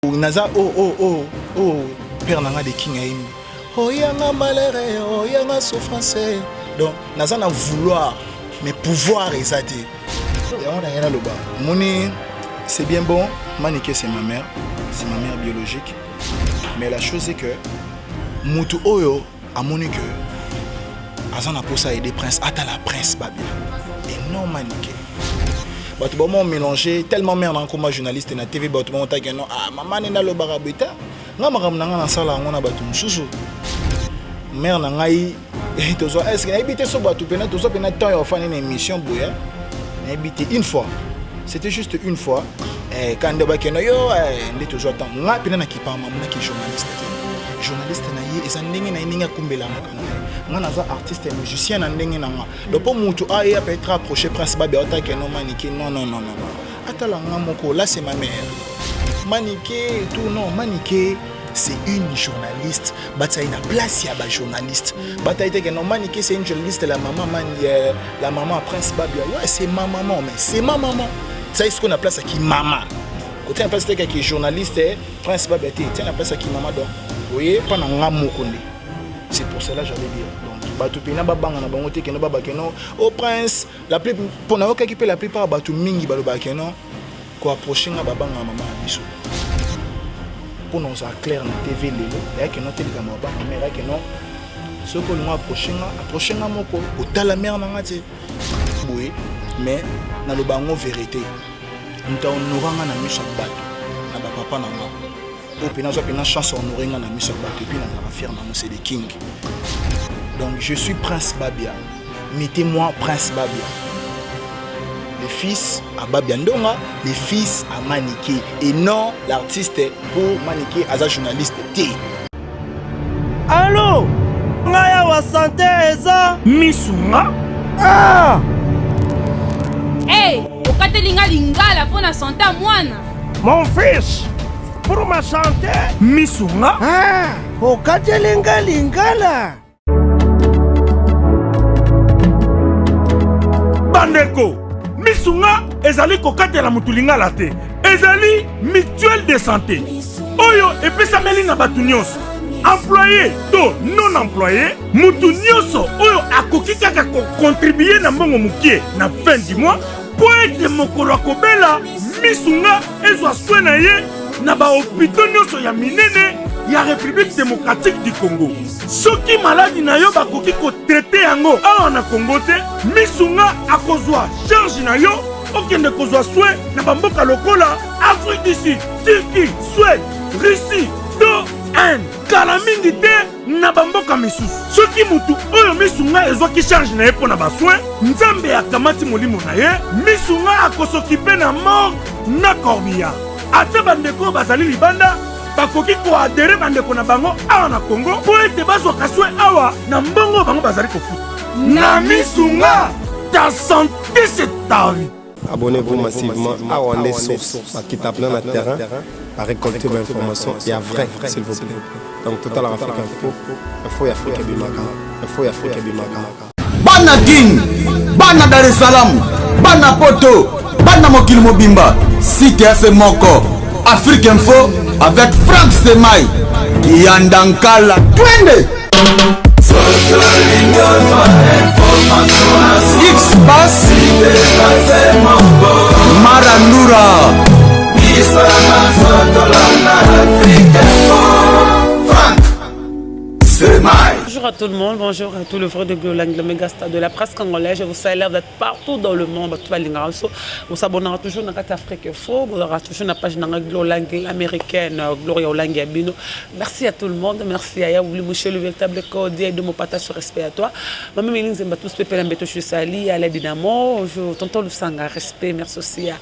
Naza père nanga de King Aim. Oh yanga malheur, oh yanga souffrance. Donc naza na vouloir mais pouvoir exaté. Et on a rien là-bas. Moni c'est bien bon, Maniké c'est ma mère biologique. Mais la chose est que Mutu Oyo a Monique Azana pour ça aider prince ata la prince babia. Et non Maniké. Bato bon mélanger tellement merde en comme journaliste na TV bato bon ta que non ah maman na lo barabita nga makam na nga na sala ngona bato mususu mère na ngai tozo est-ce que habité so bato pena tozo pena temps yo fani na émission boya na habité une fois c'était juste une fois quand de ba que non yo ndi toujours temps nga pena na kipa maman na ki journaliste na ye eza ndenge na ninga kumbela makana nga naza artiste et musicien na ndenge na nga donc pour mutu a ya peut être approché prince babi ota que non Maniké non atala nga moko là c'est ma mère Maniké tout non Maniké c'est une journaliste bataille na place ya ba journaliste bataille que non Maniké c'est une journaliste la maman prince babi ouais c'est ma maman mais c'est ma maman ça est ce qu'on a place qui maman côté en place qui est journaliste prince babi tiens la place qui maman donc vous voyez pendant nga mokonde c'est pour cela j'allais dire donc batu pena babanga na bango te keno baba keno au prince la plus pour na occuper la plupart batu mingi baloba keno ko approcher nga babanga maman biso pour nous clair na TV lelo ya keno te likama babanga mère keno ce que nous approcher nga moko otala mère na nga te oui mais na lo bango vérité nta honoranga na miso bato na ba papa na nga au pénal une chance honorée na miso bato puis na fier na c'est des king. Donc je suis prince Babia. Mettez-moi prince Babia. Le fils à Babia Ndonga, le fils à Maniké et non l'artiste pour Maniké as un journaliste T. Allô? Ngaya wa santé eza Misunga? Ah! Hey, okatelinga lingala pour na santé mwana. Mon fils, pour ma santé Misunga? Ah! Okatelinga lingala. Bandeko, Misunga ezali kokatela mutulinga la te. Ezali mutuelle de santé. Oyo epesameli na batu nyonso. Employé to non employé, mutu nyonso oyo akoki kaka ko contribuer na mbongo mukie na fin du mois po ete mokolo akobela Misunga ezwa soin na ye na ba hôpitaux nyonso ya minene ya République démocratique du Congo. Soki maladi na yo bakoki ko traiter yango awa na Congo te, Misunga akozwa charge na yo okende kozwa soin na bamboka lokola Afrique du Sud, Turquie, Suède, Russie, to Inde. Kala mingi te na bamboka misusu. Soki mutu oyo Misunga ezwaki charge na ye pona ba soin, Nzambe akamati molimo na ye, Misunga akosokipe na mort na corbillard. Ate bandeko bazali libanda bakoki ko adhérer bandeko na bango awa na Congo po ete bazwa kaswe awa na mbongo bango bazali kofuta. Na Misunga, ta santé c'est ta vie. Abonnez-vous massivement à Wandé Source, qui tape dans le terrain, à récolter vos informations. Il y a vrai, s'il vous plaît. Donc, Total Africa Info, il faut Afrique Bimaka. Il faut Afrique Bimaka. Bana King, Bana Dar es Salaam, Bana Poto, Bana Mokil Mobimba, CTF Moko, Afrique Info, avec Franck Semaï, Yandankala, Twende. X-Bass Marandura Franck Semaï. Bonjour à tout le monde, bonjour à tout le frère de Glolang, le méga star de la presse congolaise. Je vous salue d'être partout dans le monde. Vous abonnez toujours dans l'Afrique Info, vous aurez toujours la page Glolang américaine, Gloria Olangi Abino. Merci à tout le monde, merci à Yaouli Mouché, le véritable code de mon partage sur respect à toi. Moi-même, je suis tous pépé l'embêto, je suis Ali, à la Dynamo, je t'entends le sang à respect, merci aussi à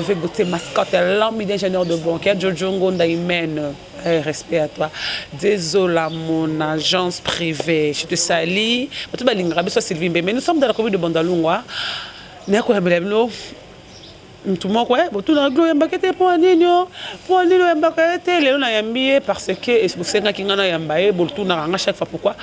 Végoté Mascotte, l'homme d'ingénieur de banque, Jojo Ngonda Imen. Respect à toi. Désolé à mon agence privée. Je te salue. Mais nous sommes dans la commune de Bandalungwa. tout le monde quoi tout dans gloire mbakete pour nino mbakete lelo na yambié parce que c'est pour ça que ngana yambaye bon tout na ranga chaque fois pourquoi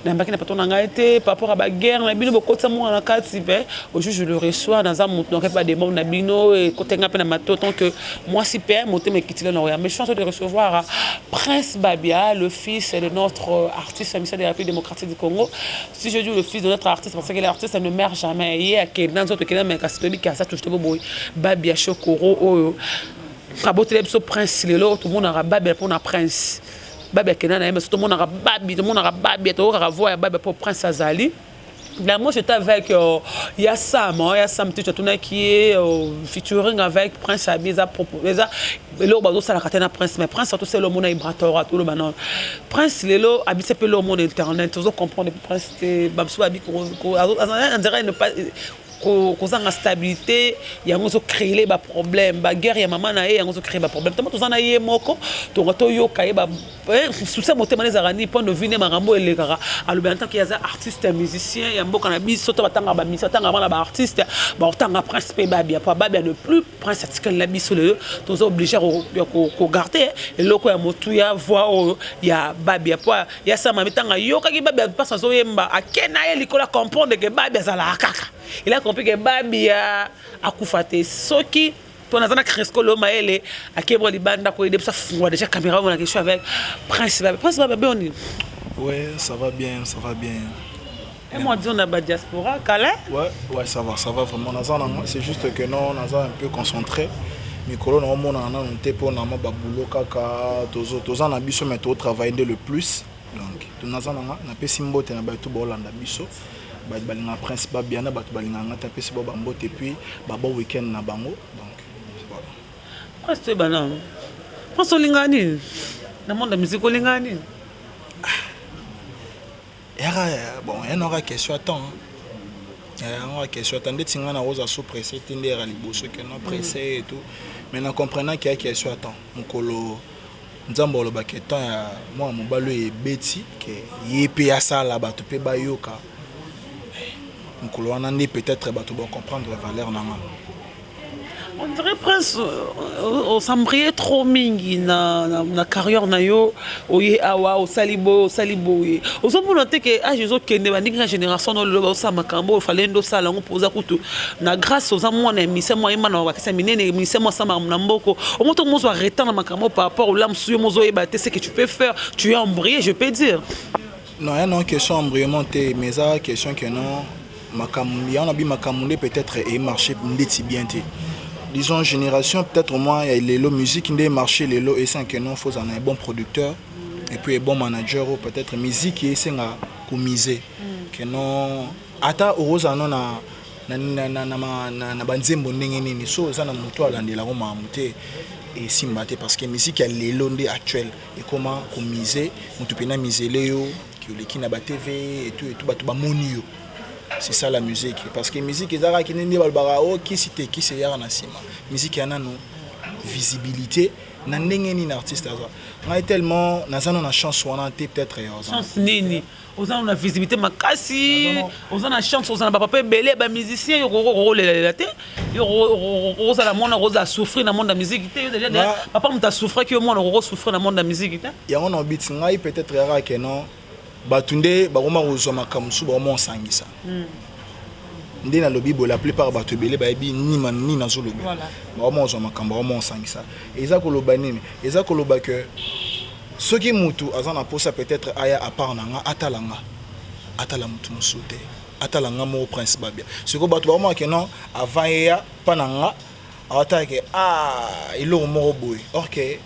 na mbakete pas tout na été par rapport à la guerre na bino bokotsa mo na kati be au jour je le reçois dans un donc pas des bons na bino et côté ngapa na mato tant que moi si père monter me quitter là mais chance de recevoir Prince Babia le fils de notre artiste ministère de la République démocratique du Congo. Si je dis le fils de notre artiste parce que l'artiste ne meurt jamais il y a que dans autres que mais catholique ça touche tout beau Babia Chokoro oh kabotelé so prince lelo tout le monde a Babia pour na prince Babia kenana mais tout le monde a Babia to ka voir Babia pour prince Azali. Là, moi j'étais avec Yassam tu qui est featuring avec Prince Abiza proposer le bateau ça la catena Prince mais Prince tout c'est le monde ibratora tout le banon Prince lelo habite peu le monde internet vous comprendre Prince babsou abi ko on dirait ne pas cause en stabilité il y a un créer des problèmes ba guerre ya maman na ye un créer des problèmes tout ça na ye moko to yo kai ba sous ça moté mané zarani point de vue ne marambo et les gara alors en tant qu'il y a artiste musicien ya mboka na biso to batanga ba musicien tanga ba artiste ba tanga Prince pe babia pas babia ne plus Prince article la biso le to obligé ko garder et loko ya motu ya voix ya babia pas ya ça mamitanga yo kaki babia pas so yemba akena ye likola comprendre que babia za la kaka il a compris que Babia a koufaté soki ton azana Cresco lo maele a kebro libanda ko idepsa fungwa déjà caméra on a question avec Prince Babia on dit ouais ça va bien et moi dis on a ba diaspora Calais ouais ça va vraiment nazana c'est juste que non nazana un peu concentré mikolo na mona na nte po na ba boulot kaka tozo na biso mais to travailler le plus donc nazana na pesi mbote na ba tout bolanda biso balinga Prince Babia na batu balinga ngata pesi bo bambote puis baba weekend na bango donc voilà Prince bana Prince lingani na monde musique lingani bon il y a une question attends il y a une question attendez tinga na rosa sous pressé tindé ra liboso que non pressé et tout mais na comprenant qu'il y a question attends mukolo nzambo lo baketan ya moi mobalo e beti que yepe ya sala batu pe bayoka peut-être bato bon comprendre la valeur nanga on dirait Prince on s'embrayait trop mingi na carrière na yo oye awa o salibo o so pour noter que ah jezo kende ba ninga génération no lo ba sa makambo fallait ndo sala on posa kutu na grâce aux amoi na mise moi imana ba kisa minene mise moi sama na mboko au moto mozo arrêtant na makambo par rapport au lam suyo mozo e ba te ce que tu peux faire tu es embrayé je peux dire non il y a une question embrayement mais ça question que non il y a un peut-être et marché bien disons génération peut-être au moins il y a les musique qui marché les lots et sans que non faut un bon producteur et puis un bon manager ou peut-être musique et c'est à miser que non ata oroza non na banzembo ndenge nini so ça na muto alandela ko mamute et simbate parce que musique elle est londe actuelle et comment miser mutu pena miser yo qui na ba TV et tout batu ba moni yo. C'est ça la musique parce que musique ezara ki nindi balbara o ki cité ki c'est yara na sima musique yana no visibilité na ndenge ni artiste aza ngai tellement nazana na chance wana peut-être chance nini ozana na visibilité makasi ozana chance ozana ba papa belé ba musicien yo rolela te yo roza la mona roza souffrir na monde de musique te déjà papa muta souffrir que moi on souffrir na monde de musique te ya on en beat ngai peut-être yara que non batunde bakoma kozoma kamusu ba sangisa ndena lobi bo la plupart batu belé ba bi ni na zo lobi ba mo ozoma kamba ba sangisa eza ko loba nini eza ko loba que soki mutu azana posa peut-être aya à part nanga atala mutu musute atalanga mo Prince Babia siko batu ba mo que non avant ya pananga atake ilo mo boy OK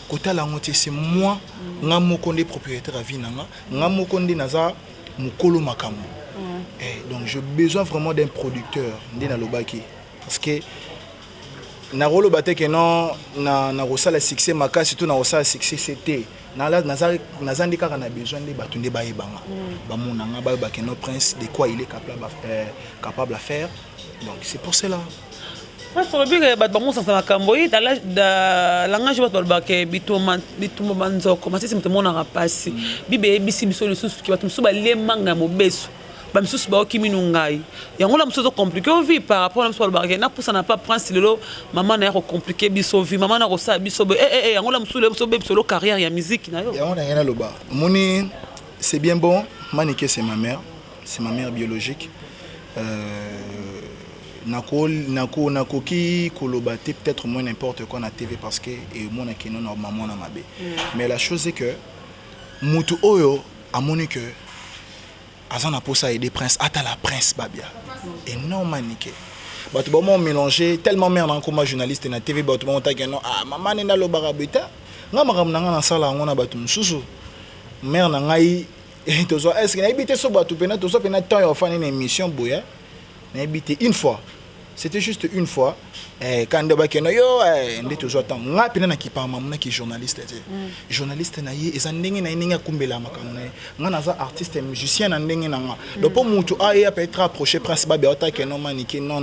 kotala ngote c'est moi ngamo konde propriétaire à vinanga ngamo konde naza mukolo makambo donc j'ai besoin vraiment d'un producteur ndina lobaki parce que na rolo baté que non na rosala succès makasi tout na rosala succès c'était na la nazandi kaka na besoin de batunde ba ebanga ba monanga ba que no Prince de quoi il est capable à faire donc c'est pour cela. Moi, sur le but que battre mon sens à Camboyi, dans la langage de battre que bitumba manzo, comment c'est que mon a passé. Bibe bisi biso le sous qui va tout souba les manga mo beso. bamisusu baokimi nungai yango la mususu compliqué au vie par rapport à mususu balobaka na pousa na pas prince lelo maman na yako compliqué biso vie maman na kosa biso yango la mususu biso biso carrière ya musique na yo yango na ngena loba moni c'est bien bon Maniké c'est ma mère biologique nakoki kolobate peut-être moins n'importe quoi na TV parce que et mon akino na maman na mabe mais la chose est que mutu oyo amoni que azana posa aider prince ata la prince babia et non Maniké bato ba mélanger tellement mère na comme journaliste na TV bato ba monta que non maman na lo barabita nga makam na nga na sala ngona bato mususu mère na ngai est-ce que na habité so bato pena to so pena temps ya fani na émission boya na habité une fois c'était juste une fois quand de bakeno yo ndé toujours temps nga pena na kipa mamuna ki journaliste journaliste na ye eza ndenge na ndenge akumbela makamuna nga naza artiste musicien na ndenge na nga donc pour mutu a peut être approché prince babe ota que non Maniké non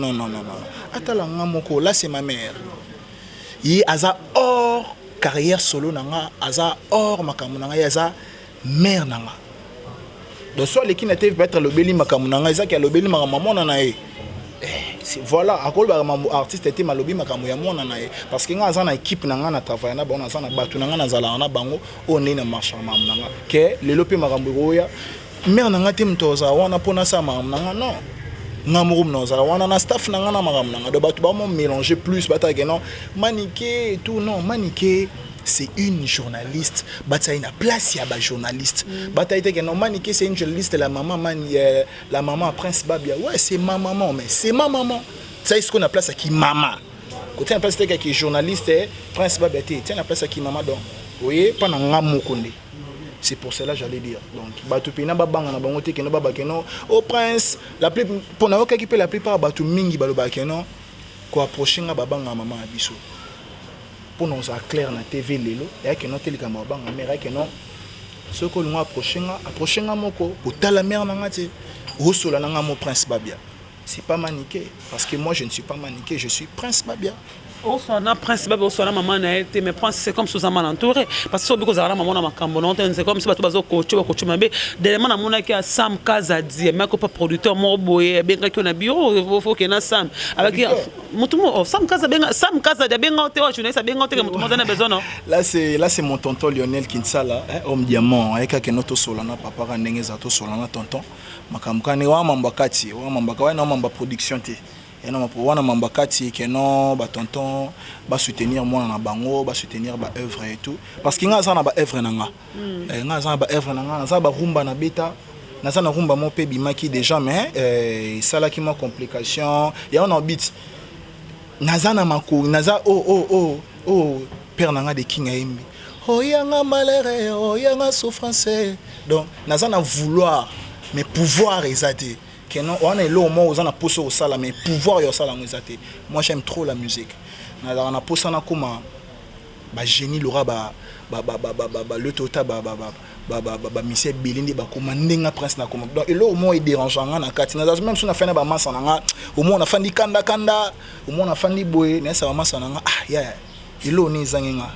atala nga moko là c'est ma mère yi aza hors carrière solo na nga aza hors makamuna nga aza mère na nga donc soit les qui n'étaient pas être le beli makamuna nga eza ki le beli makamuna na ye voilà à cause de artiste était malobi makamu ya mona na parce que nga za na équipe na nga na travail na bona za na batu na nga na zala na bango on est na marché mamu na nga ke lelo pe makambu roya mère na nga te mtoza wana pona sa mamu na nga non nga murum na za wana na staff na nga na makambu na nga de batu ba mo mélanger plus bata que non Maniké et tout non Maniké c'est une journaliste bataille na place ya ba journaliste bataille que non Maniké c'est une journaliste la maman prince babia ouais c'est ma maman mais c'est ma maman ça est ce qu'on a place qui maman côté na place qui journaliste prince babia tiens la place qui maman donc vous voyez pas na ngamo konde c'est pour cela j'allais dire donc batu pina ba banga na bango te que no baba que non au prince la plus pour na okipe la plupart batu mingi baloba que non ko approcher nga babanga maman abiso pour nous clair na TV lelo et que non télécamera banga mère que non ce que nous approcher nga moko otala mère na ngati osola na nga mo prince babia c'est pas Maniké parce que moi je ne suis pas Maniké je suis prince babia au soit prince babia au soit maman na été mais prince c'est comme sous un mal entouré parce que so biko za maman na makambo non c'est comme si bato bazo coach mabe dernièrement na mona ki Sam Kazadi mais ko pas producteur mo boye bien que na bureau faut que na Sam avec mutumo Sam Kazadi bien ngote wa journaliste bien ngote que mutumo za na besoin non là c'est mon tonton Lionel Kinsala homme diamant avec que notre solana papa ndenge za to solana tonton makamka ni wa mambakati wa mambaka wa na mamba production te et non pour wana mambakati que non ba tonton ba soutenir moi na bango ba soutenir ba œuvre et tout parce que nga za na ba œuvre na nga za ba œuvre na nga za ba rumba na beta na za na rumba mo pe bimaki déjà mais ça là qui m'a complication ya on habite na za na mako na za père na nga de king aimbi yanga malheureux yanga souffrance donc na za na vouloir mais pouvoir exaté que non on est là au moment où on a posé au sala mais pouvoir yo sala exaté moi j'aime trop la musique on a posé na kuma ba génie l'aura ba le total ba monsieur Belindi ba kuma ndenga prince na kuma donc là au moment il dérangeant na kati na même si on a fait na ba massa na au moment on a fait di kanda au moment on a fait di boy na ça massa na ya ilo ni zangenga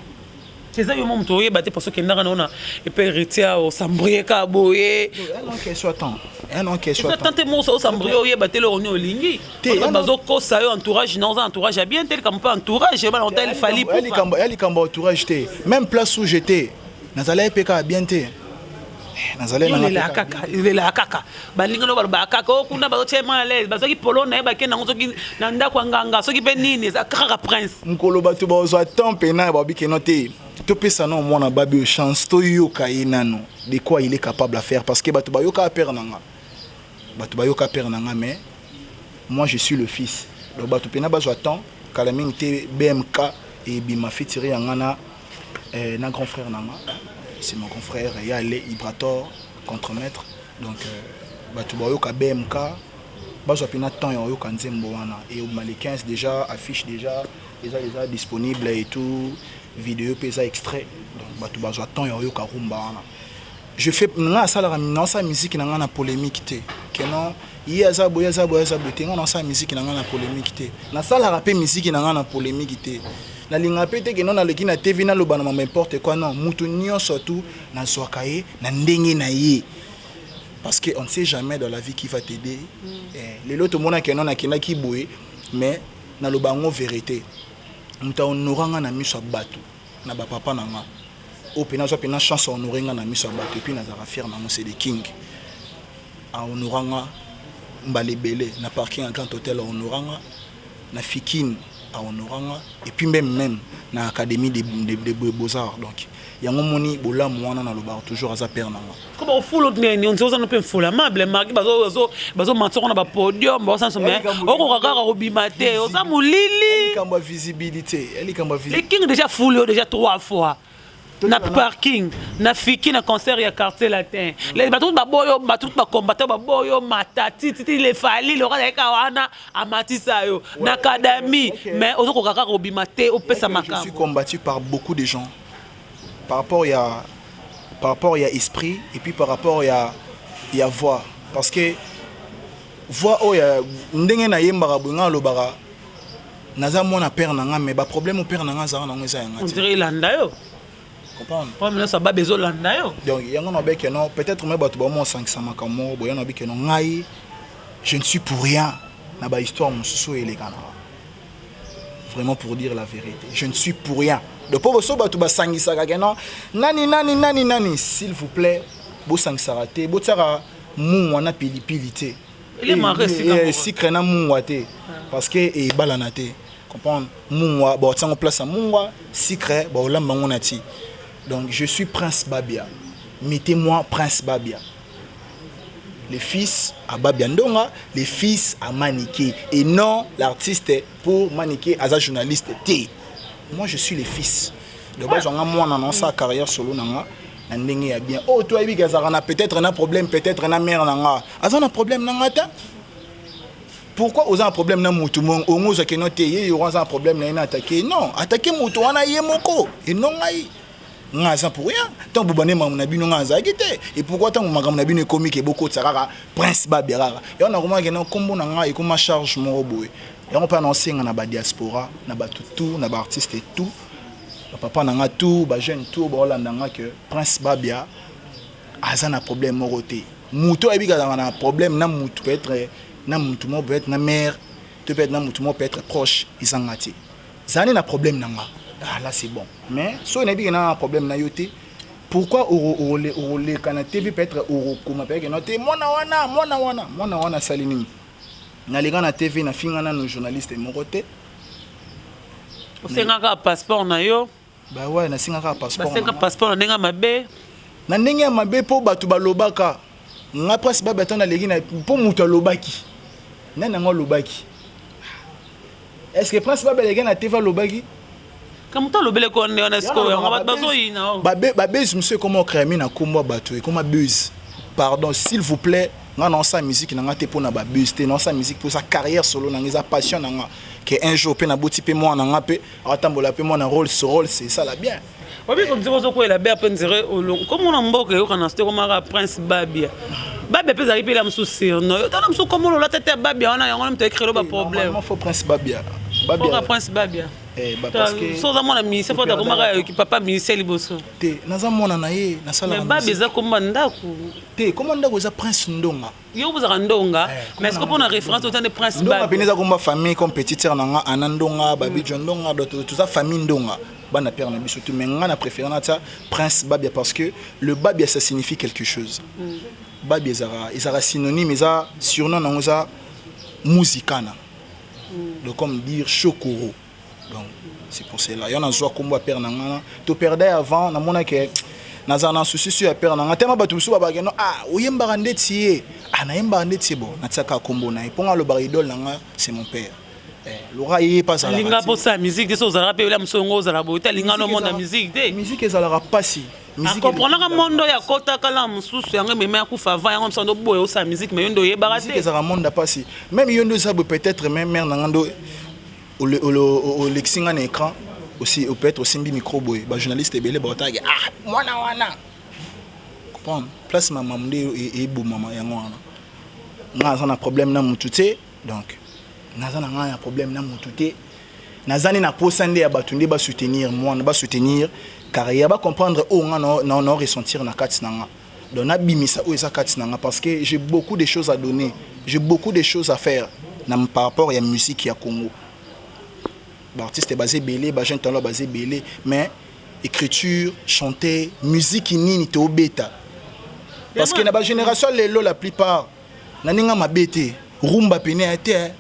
c'est ça yo mom toye baté parce que ndanga na et peut hériter au sambrier ka boye non que soit temps non que soit temps tant mo au sambrier o ye baté le oni olingi bazo ko sa yo entourage non entourage bien tel comme pas entourage ba on fali pour elle kamba entourage té même place où j'étais nazala epeka bien té nazala na kaka balinga no ba kaka o kuna bazo chema les bazo ki polona ba ke na ngozoki na ndako nganga soki pe nini za kaka prince mkolo batu bazo temps pena ba bi ke noté to pesa non mona babi chance to yoka inano de quoi il est capable à faire parce que batu ba yoka père nanga mais moi je suis le fils donc batu pena bazo temps kalaming te BMK et bima fitiri ngana na grand frère nanga c'est mon grand frère Yale Ibrator contremaître donc batu ba yoka BMK bazo pena temps yoka nzembo wana et au Mali 15 déjà affiche déjà disponible et tout vidéo pesa extrait donc batu bazwa temps yo ka rumba wana je fais na sala na sa musique na ngana polémique té que non yaza boya té na sa musique na ngana polémique té na sala rapé musique na ngana polémique té na linga pété que non na leki na TV na loba na n'importe quoi non mutu nyo surtout na zwakaye na ndenge na ye parce qu'on ne sait jamais dans la vie qui va t'aider. Les autres, qui boué, mais dans le bango vérité. Nous avons na miso bato na ba papa nanga. O pena so pena chance honorer na miso bato et puis na za fier na c'est des king. A honoranga mbalebele na parking en grand hôtel honoranga na fikine à honoranga et puis même na académie des beaux-arts donc yango moni bola mwana na loba toujours aza père nanga. Comment full autre nini on se peut full amable marque bazo mentor na ba podium ba sans mais oko kaka robimate oza mulili kamba visibilité les king déjà full déjà 3 fois na parking na fiki na concert ya quartier latin les bateaux baboyo bateaux ba combattant baboyo matati titi les fali le roi ka wana amatisa yo na académie mais oko kaka robimate o pesa makamba. Je suis combattu par beaucoup de gens par rapport il y a esprit et puis par rapport il y a voix parce que voix oh ya ndenge na yembara bunga lobara naza mona père nanga mais ba problème au père nanga za na ngeza yanga on dirait landa yo comprendre problème ça ba bezo landa yo donc yango na beke non peut-être même bato ba mo 500 makamo boya na beke non ngai je ne suis pour rien na ba histoire mon soso et les gars vraiment pour dire la vérité je ne suis pour rien de pauvre so bato ba sangisa ka non nani s'il vous plaît bo sangisa raté bo tsara mu wana pilipilité il est marré secret na mu waté parce que e balana té comprendre mu wa bo tsango place mu wa secret ba olamba ngona ti donc je suis Prince Babia mettez-moi Prince Babia les fils à Babia Ndonga les fils à Maniké et non l'artiste pour Maniké as un journaliste T. Moi je suis les fils de base on a moi dans sa carrière solo nanga ndenge ya bien oh toi bi gazarana peut-être un problème peut-être un mère nanga azan un problème nanga ta pourquoi aux un problème na mutu mon ongo za ke noté y aura un problème na attaquer non attaquer mutu wana yemoko et non ngai ngaza pour rien tant bobane mamuna bino ngaza gité et pourquoi tant magamuna bino comique et beaucoup tsarara Prince Babirara et on a comment que non kombo nanga et comme charge mon robot et on peut annoncer na ba diaspora na ba tout na ba artiste et tout papa nanga tout ba jeune tout ba Hollande nanga que Prince Babia azana problème moroté muto ebika na problème na mutu peut être na mutu mo peut être na mère peut être na mutu mo peut être proche isangati zani na problème nanga ah là c'est bon mais so na ebika na problème na yoté pourquoi o le kana TV peut être o kuma peut être noté mona wana salini na linga na TV na finga na no journaliste moroté o senga passeport na yo bah ouais na singa ka passeport ba senga passeport na ndenge mabe na ndenge mabe po batu balobaka nga Prince Babia tana legi na po mutu lobaki nana ngo lobaki est-ce que Prince Babia legi na TV lobaki comme to lobele ko ne on est-ce que on va bazo ina babez monsieur comment créer na kombo batu et comment buzz pardon s'il vous plaît nga non sa musique na nga te po na ba buzz te non sa musique pour sa carrière solo na nga passion na nga que un jour pe na boti pe moi na nga pe atambola pe moi na rôle c'est ça la bien. Oui, comme dire quoi la belle peine dirait comme on en boque yo kana c'était comme Prince Babia peut arriver là me sur non tant me comme on la tête Babia on a on te créer le problème il faut Prince Babia Prince Babia parce que sans mon ami c'est faut comme papa ministère liboso te naza mona na ye na sala mais Babia za comme ndako te comment ndako za Prince Ndonga yo vous a ndonga mais est-ce que pour une référence autant de Prince Babia beneza comme famille comme petite sœur nanga Anandonga Babi Ndonga tout ça famille Ndonga bana père na biso tout mais ngana préféré na ça Prince Babia parce que le Babia ça signifie quelque chose Babia ezara synonyme eza surnom na ngoza musicana donc comme dire chokoro donc c'est pour cela y en a zo kombo père na ngana to perdait avant na mona que nazana souci sur père na ngana tellement batu so ba no ah oyemba ndeti ah na yemba ndeti bon na tsaka kombo na iponga le baridol na nga c'est mon père Laura y est pas ça linga pour sa musique de so rappeler la msongo za la beauté linga no monde musique de musique ezalaka pasi musique comprendre ka mondo ya kota kala msusu yango meme ya kufa va yango msando boyo sa musique mais yondo ye barate musique ezalaka monde pasi même yondo ça peut-être même mère nangando au lexinga na écran aussi peut être aussi micro boy ba journaliste belé ba tag ah mwana wana comprendre place maman et beau maman yango wana nga na problème na mututé donc nazana nga problème na mututé nazani na posande ya batunde ba soutenir moi ba soutenir carrière ba comprendre o nga non ressentir na kati nanga Donc nabimisa o eza kati nanga parce que j'ai beaucoup de choses à donner, j'ai beaucoup de choses à faire par rapport à la musique ya Congo. L'artiste est basé belé, ba jeune talent basé belé, mais écriture, chanter, musique nini te obeta. Parce que na ba génération lelo la plupart naninga mabete, rumba pene ate.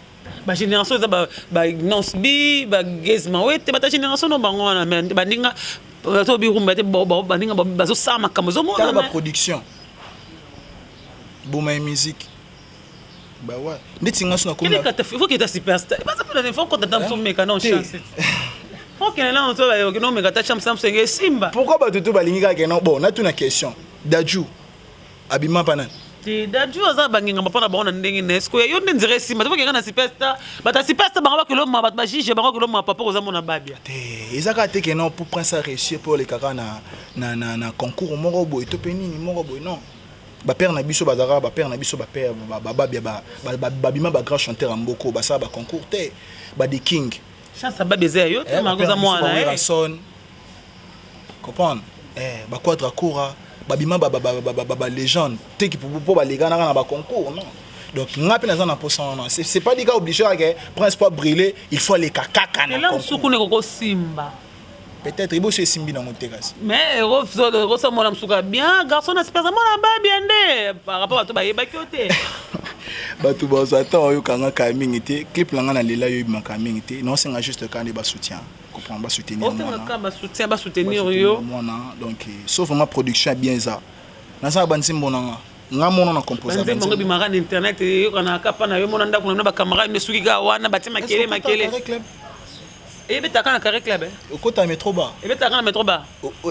Ba génération za ba Nonsbi, ba Gezmawete, ba ta génération no bango na mais ba ninga to bi rumba te ba ninga ba zo sama kamozo mo na ba production. Bouma musique. Bah ouais. Netinga sona ko. Il faut que tu superstar. Pas ça pour faut que tu t'en meka non chance. Faut que là on soit que non meka ta chance Samsung Simba. Pourquoi ba tutu balinga ke non bon, na tuna question. Dadju abima panan. Dadju aza banginga mapona ba on ndenge nesko yo ndenzire Simba. Faut que na superstar. Ba ta superstar ba ko lo ma ba jige ba ko lo ma papa oza mona babia. Ezaka te ke non pour prince à réussir pour les kaka na concours moko boy to penini moko boy non. Ba père na biso bazara ba père na biso ba père ba bima ba grand chanteur en mboko ba ça ba concours te ba des king chance ba baiser yo te makoza mwana son comprendre ba quadra coura ba bima ba légende te qui pour ba les gars na ba concours non donc ngapi na za na poson non c'est pas des gars obligés que prince pas briller il faut les kaka na là musuku ne ko Simba peut-être il c'est Simbi dans mon terrasse mais rosa mona musuka bien garçon na espèce mona ba bien ndé par rapport à to ba yeba kyote batu bazata yo kanga ka mingi te clip langa na lela yo ma ka mingi te non c'est juste quand ba soutien comprendre ba soutenir moi ba soutenir yo donc sauf ma production bien ça na ça ba nsimbo nanga nga mona na composer ba nsimbo bi mara na internet yo kana ka pa na yo mona ndako na ba camera mesuki ga wana ba tima makele et bien, tu as un carré club. Au côté de métro bas. Et bien, tu as un métro bas.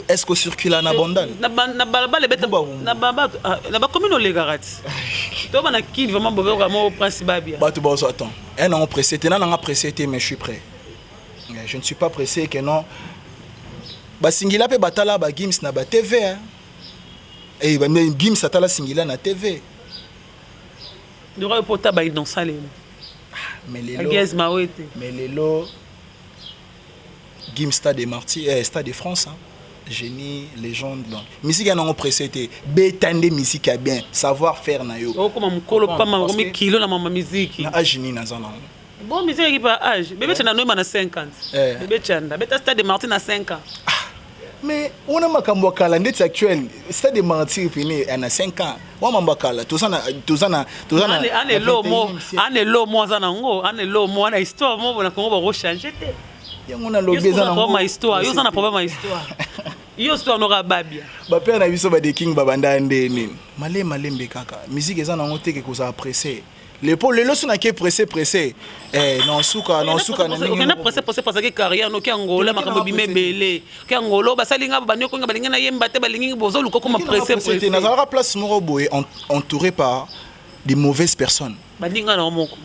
Est-ce que circule en abondance? Na commune les garages. Tu vas qui vraiment au principal bien. Bah tu vas attends. Un an pressé, t'es là pressé, mais je suis prêt. Je ne suis pas pressé que non. Bah singila pe batala ba Gims na ba TV. Et bah Gims atala singila na TV. Il y aura pas tabac dans salé. Mais les lots Gims Stade des Martyrs, Stade de France, hein. Génie, légende. Donc, musique a non précédé. Bétande musique a bien, savoir faire na yo. Oh comme mon colo pas ma kilo na ma musique. Na génie na zana. Bon musique qui pas âge. Bébé tu na no na 50. Bébé chanda, bébé Stade de Martyrs na 5 ans. Mais on a makambo kala ndeti actuel. Stade de Martyrs fini na 5 ans. Wa mamba kala tozana ane lo mo zana ngo, ane lo mo na histoire mo na Congo ba changer te. Yangona lobeza na ma histoire, yo ça na problème ma histoire. Yo histoire n'aura babia. Ba père na biso ba de king babanda ndeni. Malembe kaka. Musique eza na ngote ke ko za pressé. Le leçon na ke pressé. Non suka na ningi. On pressé parce que carrière no ke Angola makambo bimé belé. Ke Angola ba salinga ba banyo ko nga balinga na yemba te balingi bozo luko ko ma pressé. Na za place moko boy entouré par des mauvaises personnes. Baninga na moko.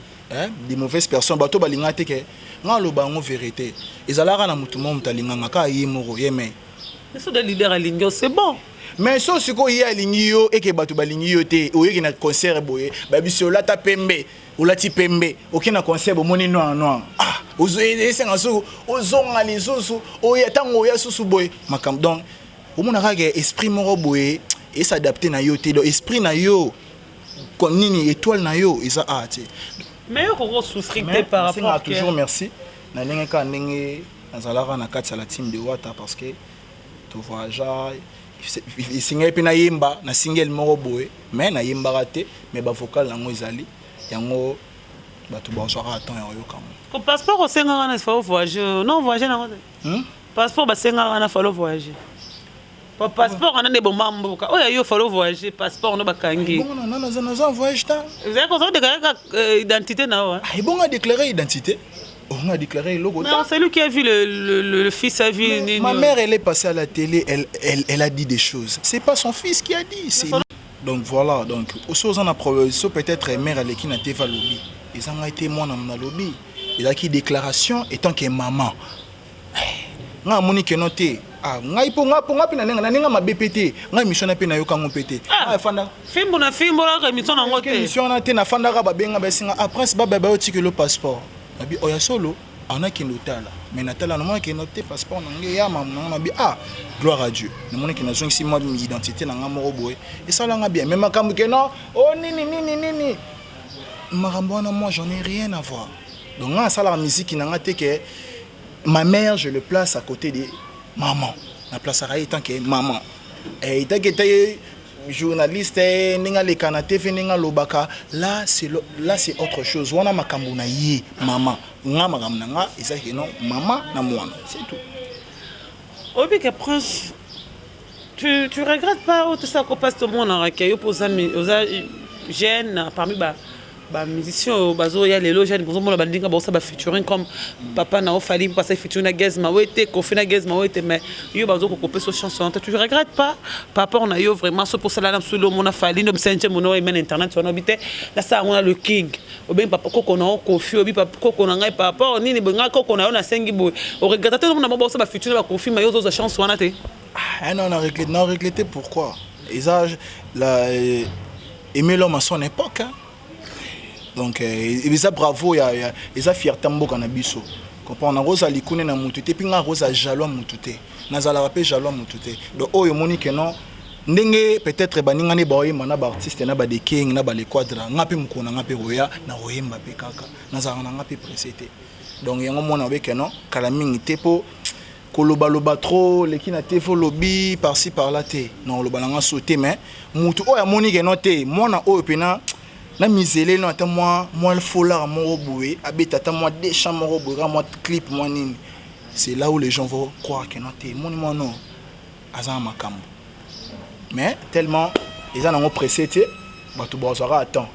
Des mauvaises personnes bato balinga te ke nga lo bango vérité ezalaka na mutu mo mutalinga ka yemoro yeme eso de leader alingio c'est bon mais so siko yi alingi yo et que bato balingi yo te oyeki na concert boye babiso la ta pembe olati pembe okina concert bo moni noir ozo esenga so ozonga lisusu oya tango ya susu boye makam donc omona ka esprit moro boye et s'adapter na yo te do esprit na yo konini étoile na yo isa ate. Mais on souffrir par rapport à toujours merci. Na ndenge ka ndenge nazalaka na kati la team de Wata parce que tu voyage il single pe na yemba na single moko boye mais na yemba raté mais ba vocal nango ezali yango bato ba soira attend yo kamo. Ko passeport au senga na faut voyager non voyager na passeport ba senga na faut voyager. Pour passeport on a des bons mambo oh yo faut voyager passeport no bakangi bon non voyage ta vous avez besoin de déclarer identité na wa bon à déclarer identité on a déclaré le logo. Non, c'est lui qui a vu le fils a vu. Ma mère elle est passée à la télé, elle a dit des choses. C'est pas son fils qui a dit, c'est donc voilà, donc aussi on a peut-être mère elle qui n'a pas lobby. Ils ont été moi dans lobby. Il a qui déclaration étant que maman. Nga monique noté ah ngai po nga pina nga ma BPT nga mission na pe na yo kango pété ah fanda fimbo la mission na ngote mission na te na fanda ka ba benga ba singa après ba ba otiki le passeport abi oya solo ana kinotala mais Nathalie non qui noté passeport nangé ya maman na bi gloire à Dieu na mona qui na zongi si moi identité na nga moko boy et ça là bien même makambo que non oh nini makambo na moi j'en ai rien à voir donc nga ça la musique na nga te que ma mère je le place à côté de maman la place à tant que maman et tant que journaliste ninga le kanate ninga lobaka là c'est autre chose wana makambo na ye maman nga makambo nga ezaki non maman na mwana c'est tout. Obi que Prince tu regrettes pas tout ça qu'on passe tout le monde en recueil aux amis aux jeunes parmi ba musiciens bazo ya les jeunes pour moi la bandinga ba ça ba featuring comme papa na ofali passer featuring na Gezma wete kofi na Gezma wete mais yo bazo ko couper so chanson tu regrettes pas papa on a eu vraiment ce pour ça là sur le mon afali no senche mon et men internet on habite là ça on a le king ou bien papa ko na kofi obi papa ko na ngai papa nini benga ko na na sengi boy o regrette tout na ba ça ba featuring ba kofi mais yo zo chanson wana te non on a regretté pourquoi ils âge la aimer l'homme à son époque hein? Donc ils a bravo ils a fierté mboka na biso comprendre rosa likune na mutute pinga rosa jaloux mutute nazala rappel jaloux mutute donc oyo monique non ndenge peut-être baninga ne baoye mana ba artiste na ba de king na ba le quadra ngapi mukona ngapi roya na oyemba pe kaka nazala na ngapi précédé donc yango mona obeke non kala mingi te po koloba trop leki na te fo lobby par-ci par-là te non loba nga sauter mais mutu oya monique non te mona oyo pena na misélé non ata moi le foulard mon boué habite ata moi des chambres boué moi clip moi nini c'est là où les gens vont croire que non t'es mon non azan makambo mais tellement ils en ont pressé té ba tout bozara attends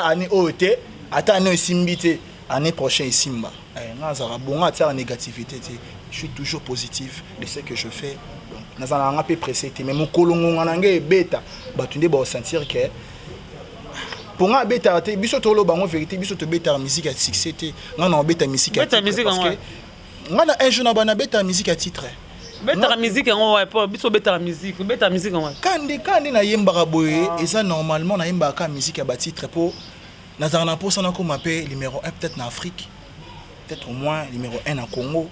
année oté attends année simbité année prochaine simba nga zara bonga ata négativité té je suis toujours positif de ce que je fais donc nazana nga peu pressé té mais mon kolongo ngana beta ba tunde ba sentir que pour nga beta te biso to lo bango vérité biso to beta musique à succès te nga na beta musique à titre parce que nga na un jour na bana beta musique à titre beta musique ngo ouais pas biso beta musique ngo kandi na yemba boye et ça normalement na yemba ka musique à titre pour na zana pour ça na ko m'appelle numéro 1 peut-être en Afrique peut-être au moins numéro 1 en Congo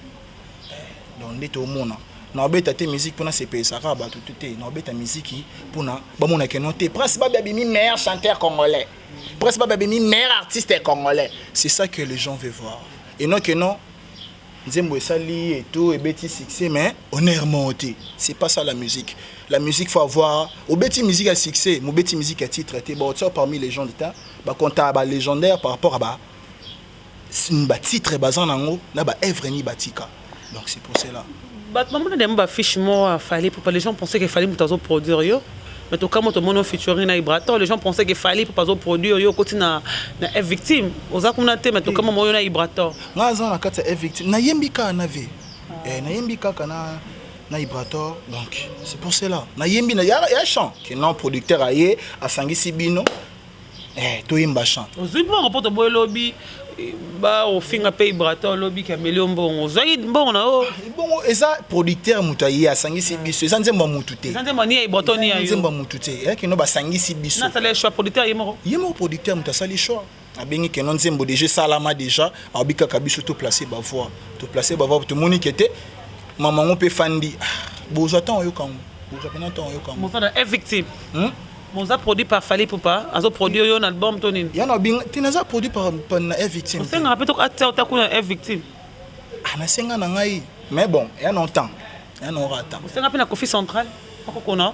donc ndete au monde na beta te musique pour na CP Sara ba tout na beta musique pour na ba mona ke noté presque ba bébé meilleur chanteur congolais presque ba bébé meilleur artiste congolais c'est ça que les gens veulent voir et non que non nzembo sali et tout et beti succès mais on est remonté c'est pas ça la musique faut avoir au beti musique à succès mo beti musique à titre était bon ça parmi les gens de temps ba comptable ba légendaire par rapport à ba titre bazan nango na ba œuvre ni batika donc c'est pour cela. Maman a demandé fiche moi fallait pour les gens pensaient qu'il fallait pour produire yo mais tout comme tout le monde featuring na Ibrator les gens pensaient qu'il fallait pour produire yo côté na victime oza kuna te mais tout comme moi na Ibrator ngaza na kata victime na yembika na ve na yembika kana na Ibrator donc c'est pour cela na yembi na ya chant que non producteur aye a sangisi bino to yemba chant ozu bon rapport boy lobby ba au finga pay Ibrator lobby camélé bon ozoyi bon na o bon eza producteur mutaye asangisi biso eza nzemba mutute eza nzemba ni Ibrator ni ayo nzemba mutute yaki no basangisi biso na sala choix producteur yemo producteur mutasali choix abengi ke non nzembo déjà salama déjà abika kabiso to placer ba voix to monique était maman on peut fandi bozo attend yo kango bozo pena temps yo kango mon frère est victime Moza produit par Fali Poupa, azo produit un album tonin. Yana bing, tinaza produit par une victime. On sait qu'on rappelle que tu as une victime. Ah na senga na ngai, mais bon, il y a longtemps. Il y a longtemps. On sait qu'on appelle la Kofi centrale. Pas qu'on a.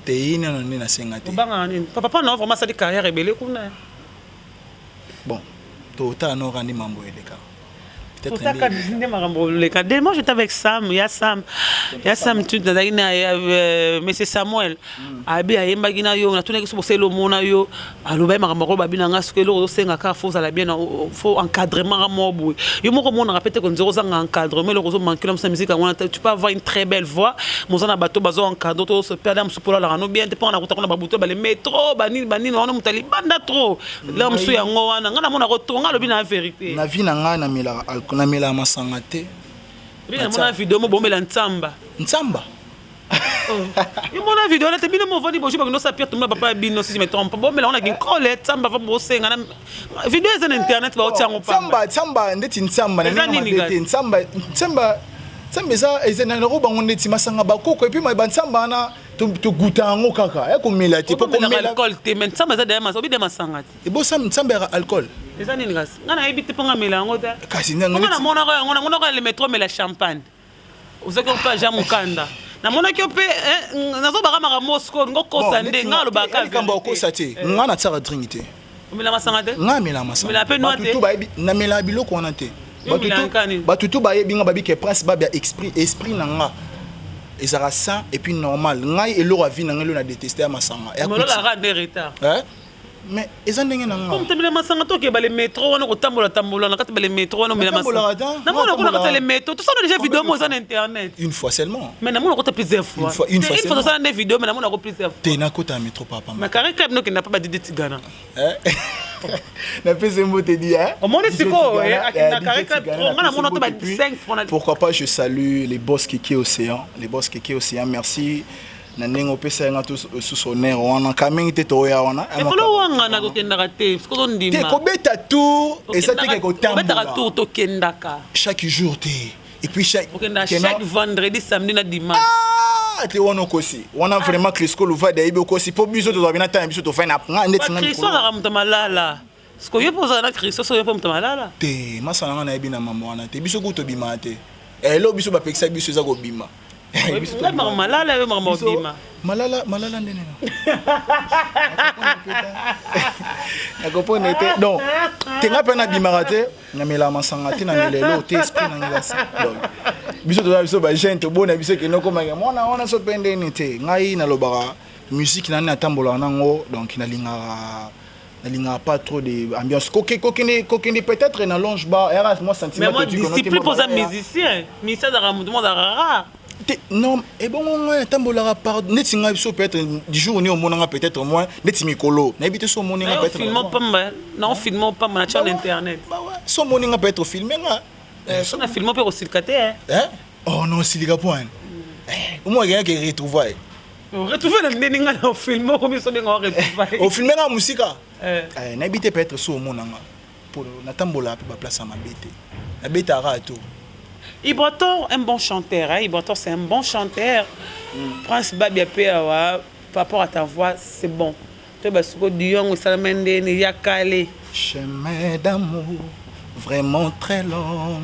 T'es ina na na senga te. Papa non vraiment ça des carrières rebelle kuna. Bon, tota no randi mambo eleka. Moi j'étais avec Sam, il y a Sam tu monsieur Samuel abi ayemba gina yo na tuna kiso boselo mona yo aloba makambo babina ngaso ke lo senga ka faut ala bien faut encadrement mobu yo moko mona répéter que nzero za encadrement le rozo manquer la musique tu peux avoir une très belle voix mozana bato bazo encadrer to se perdre musupola la no bien te pas na kutaka na babuto ba le métro bani na mutali banda trop là musu yango wana ngana mona rotonga lobi na vérité na vie na nga na mila masanga te bien mona vidéo mo bomela ntsamba Il m'a vidéo là, t'es bien mon vendu bonjour parce que nous ça pire tout le monde papa bino si je me trompe. Bon mais là on a une colette, ça va bosser ngana. Vidéo sur internet ba otia ngopamba. Samba ndeti nsamba na ndeti nsamba eza ezena na roba ngo ndeti masanga bakoko et puis ma bansamba na to guta ngo kaka. Ya komela te po komela alcool te mais nsamba za derrière obi de masanga te. Et bo nsamba era alcool. Eza nini gas? Ngana ebite ponga mela ngo ta. Kasi ndanga. Ngana mona ko le métro mais la champagne. Uzako pa jamukanda. Na mona ki ope nazo baka maka Moscow ngokosa nde ngalo baka kamba okosa te ngana tsara drink te omela masanga te ngamela masanga omela pe noite batutu bayebi na mela biloko wana te batutu bayebi nga babi ke prince babia esprit na nga ezara sain et puis normal ngai eloko avi na ngelo na détester masanga ya molo la rade retard mais eza ndenge na nga comme temela masanga to ke ba le métro wana ko tambola na kati ba le métro wana omela masanga na mona ko na kati le métro tout ça on a déjà vidéo mo sur internet une fois seulement mais na mona ko plusieurs fois une fois ça na vidéo mais na mona ko plusieurs fois te na kota métro papa mais carré club no ke na pas ba didi tigana na pese mo te dit au monde siko na carré club na mona to ba 5 francs. Pourquoi pas je salue les boss Kiki Océan merci na nengo pesa nga tous sous honneur wana kaming te to ya wana e folo wanga na ko kendaka te ko ndima te ko beta tour et ça te ko tambola beta tour to kendaka chaque jour te et puis chaque vendredi samedi na dimanche te wono kosi wana vraiment Crisco luva da ibe kosi po biso to bina ta biso to fa na nga ndeti nga Crisco la ramta malala sko yo poza na Crisco so yo pomta malala te masana nga na ibi na mama wana te biso ko to bima te lo biso ba pekisa biso za ko bima malala yo mama bima malala ndene na kopone te donc tenga pena bima te na mela masanga te na melelo te esprit na ngasa donc biso to biso ba gente bona biso ke no koma mona ona so pende ni te ngai na lobara musique na na tambola nango donc na pas trop de ambiance coquine peut-être na longe bar era moi sentiment mais moi discipline pour un musicien ça dans le monde rare. Non, et bon, on tambola par netinga biso peut-être du jour ni au monanga peut-être moins neti mikolo na habite so moninga peut-être filmons pas non filmons pas na chaîne internet bah ouais so moninga peut être filmé nga so na filmons pas au silicate hein oh non silica point au moins quelqu'un qui retrouver na ninga na filmons comme so ninga retrouver au filmer na musique na habite peut-être so monanga pour na tambola pe ba place à mabete na beta rato. Ibrator un bon chanteur, hein? Ibrator c'est un bon chanteur. Prince Babia Peawa, par rapport à ta voix, c'est bon. Tu vas sur Dion ou Salamende, Yakale. Chemin d'amour, vraiment très long,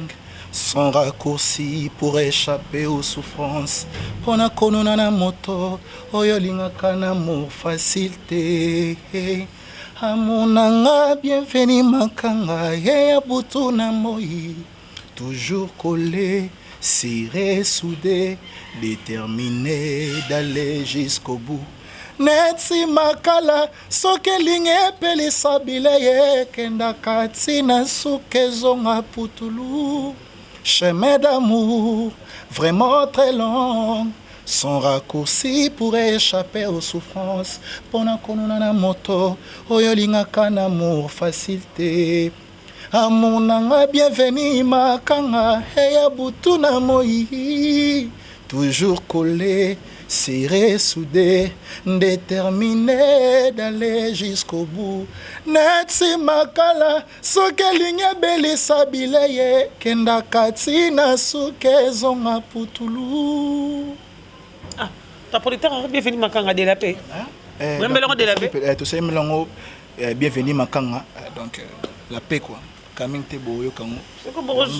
sans raccourci pour échapper aux souffrances. On a connu na moto, oyolinga kanamo facilité. Amonanga bienvenue makanga, ya butu na moi. Toujours collé, serré, soudé, déterminé d'aller jusqu'au bout. Netsi makala, soke linge peli sabile kenda katina suke zonga putulu. Chemin d'amour, vraiment très long, sans raccourci pour échapper aux souffrances. Pona konuna moto, oyolinga kan amour facilité. Amonanga bienvenue makanga heya butu na moi toujours collé serré soudé déterminé d'aller jusqu'au bout netsi makala soke linya belisa bileye kenda katina suke zonga putulu ta producteur bienvenue makanga de la paix melongo de la paix tout ça melongo bienvenue makanga donc la paix quoi. Kaming te boyo kango.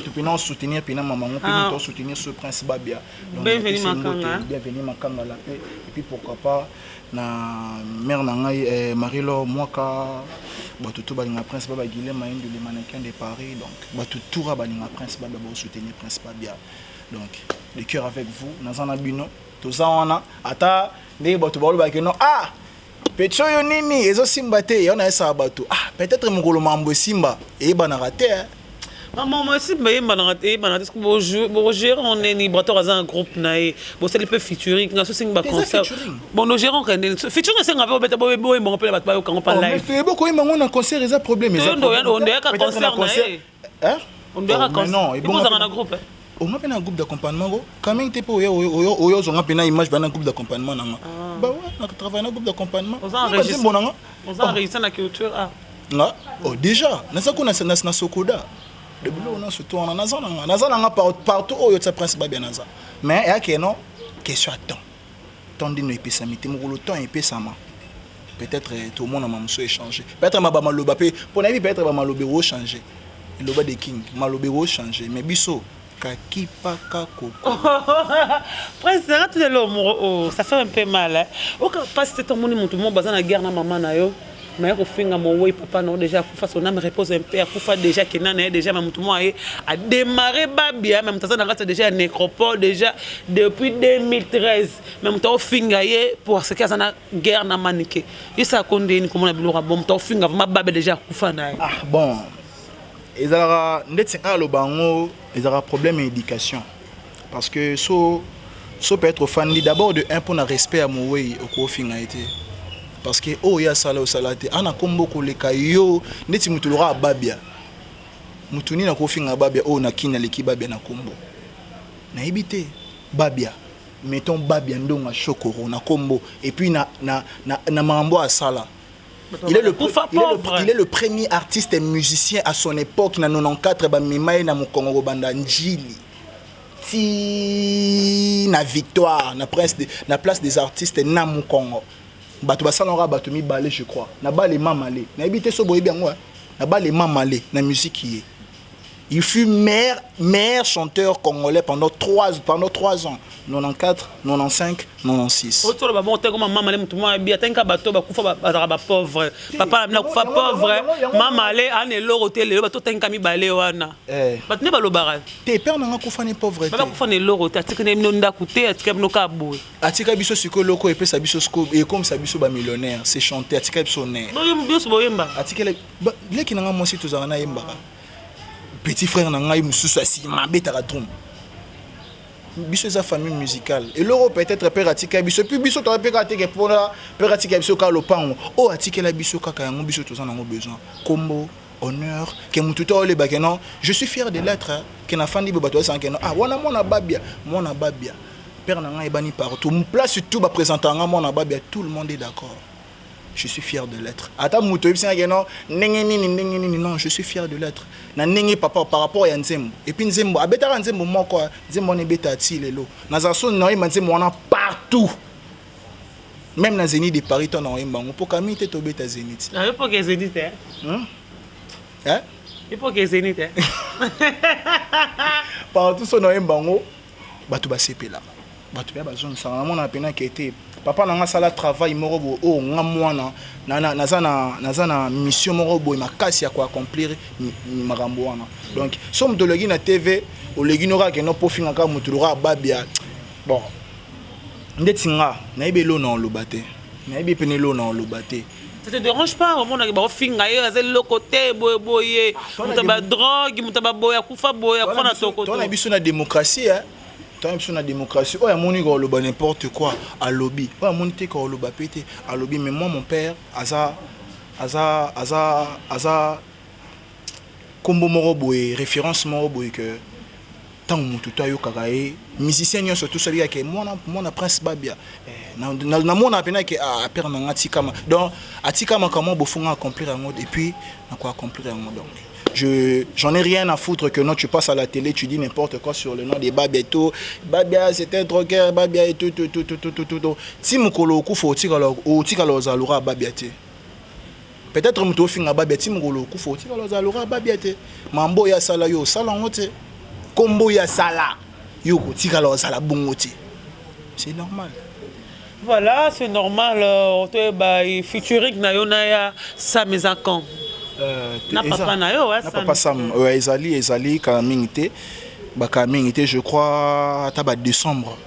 Tu peux nous soutenir puis maman on peut nous soutenir ce prince Babia. Bienvenue makanga. Bienvenue makanga la paix et puis pourquoi pas na mère na ngai Marilo Mwaka batutu balinga prince Baba Guilhem Maïndo le mannequin de Paris donc batutu ra balinga prince Babia pour soutenir prince Babia. Donc le cœur avec vous nazana bino to za wana ata ne batu ba lo ba ke no Pecho yo nini ezo simba te yona esa bato peut-être mongolo mambo simba e bana raté maman moi simba e bana raté parce que bon gérer on est ni brator dans un groupe nae bon c'est le peu featuring na so simba concert bon nos gérants quand featuring c'est ngaba beta bo me rappelle bato ba yo quand pas live mais beaucoup ils m'ont un concert problème on doit un concert hein on doit un concert non et bon dans un groupe On a un groupe d'accompagnement. Quand même, tu peux une image dans un groupe d'accompagnement. Bah ouais, on travaille dans un groupe d'accompagnement. On a enregistré la culture. Oh, déjà, on a Sokoda. De boulot, on a surtout en Nazan, partout où il y a prince Babia Naza. Mais il y a une question à temps. Tant de nous et ça, mais le temps et ça. Peut-être tout le monde a mamoussou échangé. Peut-être que Maloba, pour la vie, peut-être que Maloba a changé. Le bas des kings, Maloba a changé. Mais Bisso, Kaki Pakako. Prince, ça fait un peu mal. Au cas où c'est ton monde, tout le monde basé dans la guerre, maman, mais au fin de mon papa non déjà pour son âme repose un peu pour faire déjà que nan déjà même tout moi a démarré Babia même temps ça déjà nécropole déjà depuis 2013 même temps fingaye pour ce qu'il y a guerre na manique et ça condamne comme on a vu le bon temps finga vraiment Babia déjà kufa na bon ils aura net à le bango ils aura problème d'éducation parce que so peut être fan d'abord de un pour le respect à mon way au ko finga été parce que oh ya sala salate ana kombo ko leka yo neti mutulura babia mutuni na ko finga babia oh na kina leki babia na kombo na ibite babia mettons babia ndonga chokoro na kombo et puis na mambo a sala il est le premier artiste et musicien à son époque na 94 ba mimaye na mukongo banda njili ti na victoire na place des artistes na mukongo bato basalanga bato mibale je crois na ba les mamalé na ebité so boyebi yango na ba les mamalé na musique yi il fut meilleur chanteur congolais pendant 3 ans 94 95 96 autour ba monter comme mamalé mutu moi bi atenka bato ba kufa ba pauvre papa na kufa pauvre mamalé ane loroté le bato tenka mibale wana bato ne balobara te père nanga kufa ne pauvreté ba kufa ne loroté atika ne nonda kuté atika no ka boy atika biso siko loko epesa biso scope et comme ça biso ba millionnaire c'est chanter atika biso né biso boyemba atika le kinanga mosi tozana na yemba petit frère nanga mususu asima betaka drum biso za famille musicale et l'euro peut-être père atika biso puis biso to père atika pour père atika biso ka lopango o atika la biso kaka yango biso tozana ngo besoin combo honneur que mututo le bakeno je suis fier de l'être que na fandi bato ça que ah wana mona babia père nanga ebani partout mon place tout ba présenter nga mona babia tout le monde est d'accord. Je suis fier de l'être. Ata muto ebisa que non non je suis fier de l'être. Na nengi papa par rapport à Nzembo. Et puis Nzembo abeta Nzembo moko Nzembo ne beta ti lelo. Na zaso na Nzembo wana partout. Même na Zénith de Paris ton na yemba pour kami te to beta Zénith. Ah pour que Zénith hein? Il faut que Zénith partout son na yemba ngo bato ba sepela. Bato ba zone ça na mona pena qui était papa nanga sala travail morobo o nga mwana na mission morobo makasi ya ko accomplir makambo wana donc somme de legi na TV o legi nora ke no pofinga ka mutulura babia bon ndetinga na ibelo na lobate na ibe penelo na lobate ça te dérange pas vraiment na ba finga yo azel le côté boye mutaba drogue mutaba boya kufa na toko to na biso na démocratie hein. Tant que la démocratie, oh, il y a mon niveau n'importe quoi à lobby. Oh, il y a monité quand le bapété à lobby. Mais moi, mon père, Aza, combo moroboé, référence moroboé que tant que tout a eu karaé, musicien surtout celui qui moi na prince Babia. Na mon appena que à père na atikama. Donc atikama comment bofunga accomplir un mode et puis na quoi accomplir un mode donc. J'en ai rien à foutre que non, tu passes à la télé, tu dis n'importe quoi sur le nom des Babia et tout. Babia, c'était un drogueur, Babia et tout. Si mon colo koufo, tikalo zalura Babia te. Peut-être que tu finga Babia, si mon colo koufo, tikalo zalura Babia te. Mambo ya sala yo, sala ngote. Kombo ya sala yo, tikalo sala bongote. C'est normal. Voilà, c'est normal. Featuring na yonaya sa mezakan. Na papa na yo na papa Sam ezali kamingité je crois taba décembre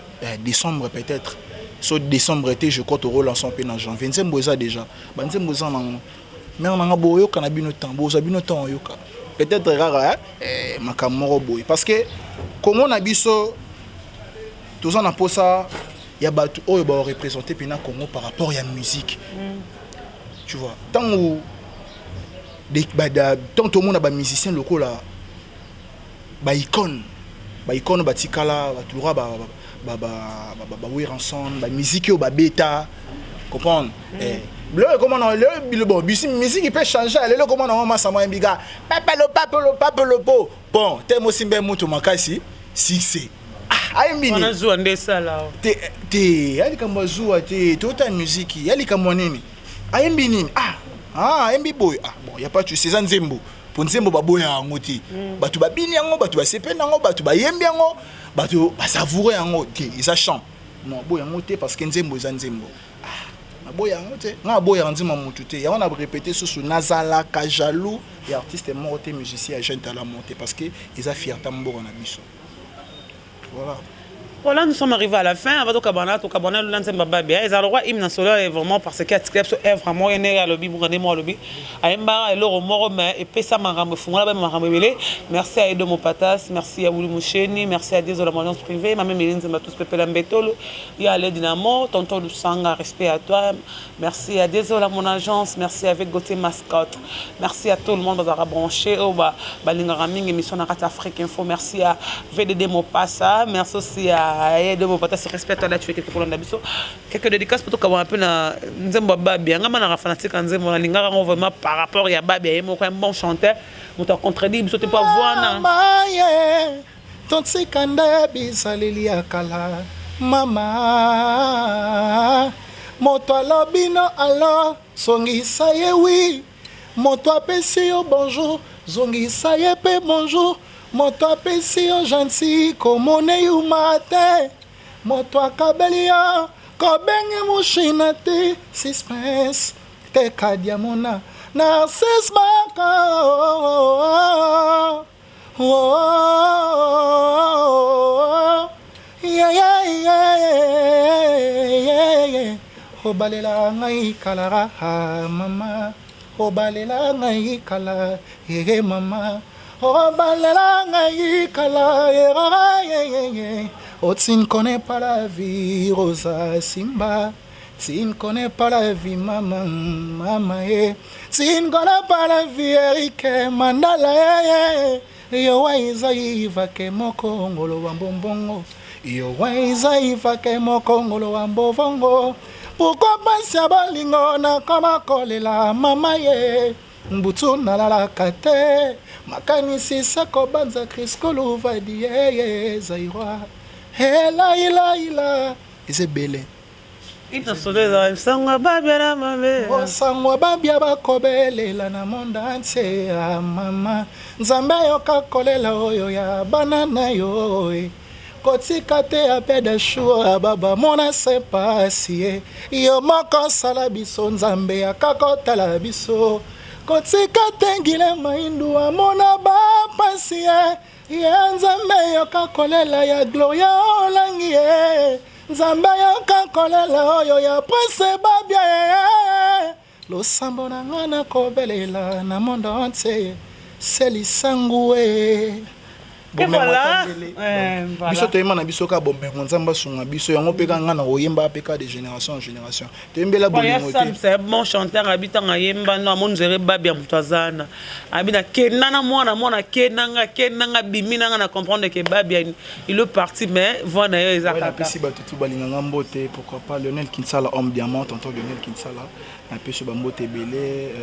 peut-être so décembre été je crois to relançons pe na janvier Nzembo eza déjà Nzembo eza na mais on a boyo kana bino temps yoka peut-être rara makamoro boy parce que comment na biso tous on a posa ya batu oyo ba représenter pena Congo par rapport à la musique tu vois tant où tant tout le monde a des musiciens locaux là, icône. icône batikala batulura ba ensemble ba musique ba bêta comprendre le comment le bon musique il peut changer le comment on massa moi biga papa le bon temo simbe mutu makasi si c'est ayimbini on a joué en ça là te ali kama zua te tota musique ali kama nini ayimbini ayimbi boy bon y a pas tu sais nzembo pour nzembo baboya yango te batu babini yango batu basepena yango batu bayembi yango batu basavourer yango te isa chant non boya yango te parce que nzembo za nzembo boya yango te nga boya nzima mutu te ya on a répété sous nazala ka jaloux et artiste mort te musicien jeune talent monté parce que ils a fierté mboro na biso. Voilà. Voilà, nous sommes arrivés à la fin. Avant de cabana, tout cabana, le lancement babia. Ils allaient voir hymne national est vraiment parce que Atklep est vraiment né à lobby, vous rendez-moi lobby. Aïmba et l'or mort mais et pesa marambe funga la marambe belé. Merci à Edo Mopatas, merci à Wuli Moucheni, merci à Désolé l'agence privée, ma même Eline Zemba tous Pepe Lambetolo, il y a les Dynamo, tonton Lusanga, respect à toi. Merci à Désolé mon agence, merci avec Gauthier Mascotte. Merci à tout le monde d'avoir branché au Balingaraming émission Narat Afrique Info. Merci à VDD Mopassa, merci aussi à de mon pata se respecte là tu fais quelque pour l'ambition quelques dédicaces pour tout avoir un peu na nzembo babia ngama na fanatique nzembo na lingara vraiment par rapport ya babia et mon bon chanteur mon ta contredit biso te pas voir na maye ton sikanda bisalili akala mama moto alobino alors songisa ye oui moto apesi yo bonjour zongisa ye pe bonjour moto apesi yo gentil komone yu mate moto akabeli yo kobenge mushina te suspense te kadia mona narcisse maka obalela ngai kalara mama obalela ngai kala mama oh balela ngai kala oh tu ne connais pas la vie Rosa Simba tu ne connais pas la vie maman tu ne connais pas la vie Eric Mandala yo waiza iva ke mokongolo wa mbombongo yo waiza iva ke mokongolo wa mbovongo pourquoi penser balingo na kama kolela mama ye mbutu nalalaka te makanisi sako banza kriskolo vadie zairwa ila izebele ina soleza sangwa babia na mame sangwa babia bakobelela na monda nse mama nzambe yoka kolela oyo ya banana yo kotika te apede shua baba mona se pasie yo moko sala biso nzambe akakotala biso kotika tengile maindu amona bapasi ye nzambe yoka kolela ya gloria olangi ye nzambe yoka kolela oyo ya prince babia losambo na nga na kobelela na mondo ntse selisangu voilà biso toyema na biso ka bombengo nzamba sunga biso yango peka nga na oyemba peka de génération en génération tembela bolingo te c'est bon chanteur habita nga yemba no amon zere babia mutazana abina kenana mwana kenanga bimina nga na comprendre que babia il est parti mais voilà yo ezaka pesi ba tutu balinga nga mbote pourquoi pas Lionel Kinsala homme diamant tonton Lionel Kinsala na peso ba mbote belé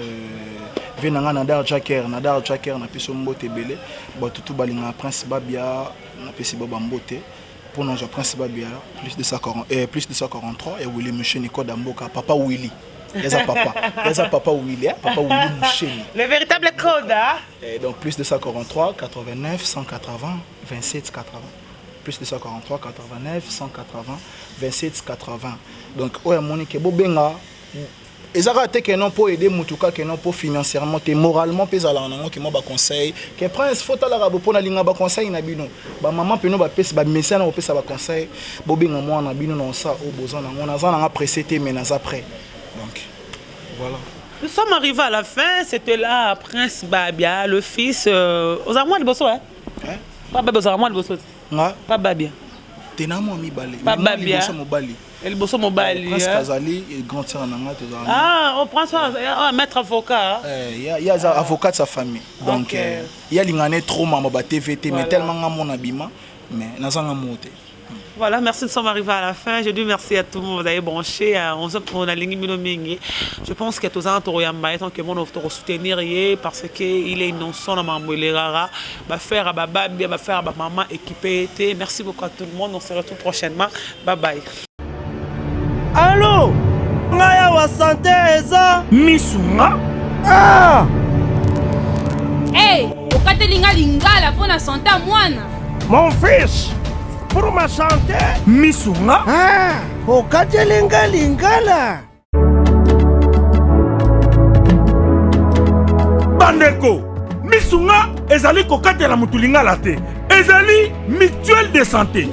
venanga Nadar Jacker na peso mbote belé ba tutu balinga Prince Babia na pesi baba mbote pour nous Prince Babia plus de 143 et Willy Moucheni Koda Mboka papa Willy Yeza papa Willy papa Willy Moucheni le véritable code et donc plus de 143 89 180 27 80 plus de 143 89 180 27 80 donc oya monique bobenga ezaka te que non pour aider mutuka que non pour financièrement et moralement pesa la nango que moi ba conseil que prince faut la rabo pona linga ba conseil na bino ba maman peno ba pesa ba message na pesa ba conseil bobinga moi na bino na ça au besoin na ngona za na précédé mais na après donc voilà. Nous sommes arrivés à la fin, c'était là Prince Babia le fils aux amours de Bosso hein pas Babia aux amours de Bosso pas Babia tenamo mi balé pas Babia mobali El Bosso Mobali. Prince Kazali et grand sœur Nanga. Ah, on prend ça, maître avocat. Il y a un avocat de sa famille. Donc, il y a l'ingane trop maman TVT, mais tellement mon abima. mais nazanga moté. Voilà, merci, nous sommes arrivés à la fin. Je dis merci à tout le monde, vous avez branché. On a ligné. Je pense que tous les gens tant que monde doit soutenir parce qu'il est innocent dans ma moelle rara. Va faire à baba, bien va faire à maman équipée. Merci beaucoup à tout le monde. On se retrouve prochainement. Bye bye. Allô? Ngaya wa santé eza misunga? Ah! Hey, okatelinga lingala pour la santé à mwana. Mon fils, pour ma santé, misunga? Ah, okatelinga lingala. Bandeko, misunga ezali kokatela mutu lingala te. Ezali mutuelle de santé.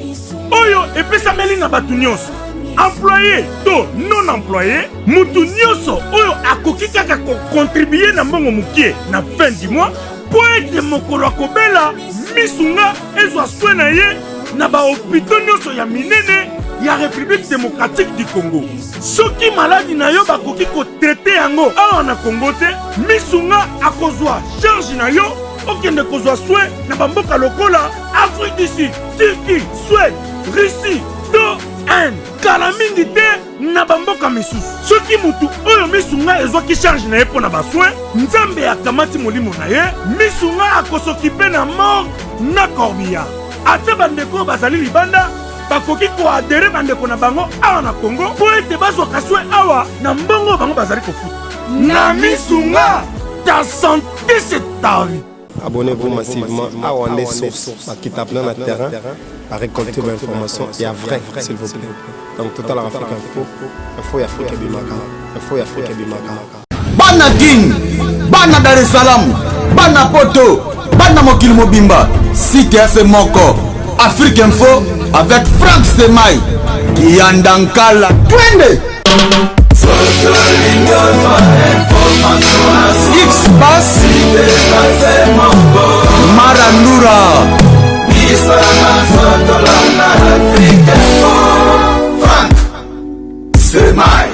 Oyo epesameli na batu nyonso. Employé to non employé, mutu nyonso oyo akoki kaka contribuer na mbongo mukie na fin du mois po ete mokolo akobela misunga ezwa soin na ye na bahôpitaux nyonso ya minene ya République démocratique du Congo. Soki maladi na yo bakoki kotraite yango awa na Congo te, misunga akozwa charge na yo okende kozwa soin na bamboka lokola Afrique du Sud, Turquie, Suède, Russie, to Inde. Kala mingi te na bamboka misusu. Soki mutu oyo misunga ezwaki charge na ye mpo na basoin, nzambe akamati molimo na ye, misunga akosokipe na mort na corbillard. Ate bandeko bazali libanda bakoki koadere bandeko na bango awa na Congo po ete bazwaka soin awa na mbongo bango bazali kofuta. Na misunga, ta santé c'est ta vie. Abonnez-vous massivement à Wandé Source, qui tape dans le terrain, à récolter vos informations. Il y a vrai, s'il vous plaît. Donc, Total Afrique Info, il faut Afrique Bimaka. Il faut Afrique Bimaka. Bana King, Bana Dar es Salaam, Bana Poto, Bana Mokil Mobimba, CTF Moko, Afrique Info, avec Franck Stemai, Yandankala, Twende. X-Pass,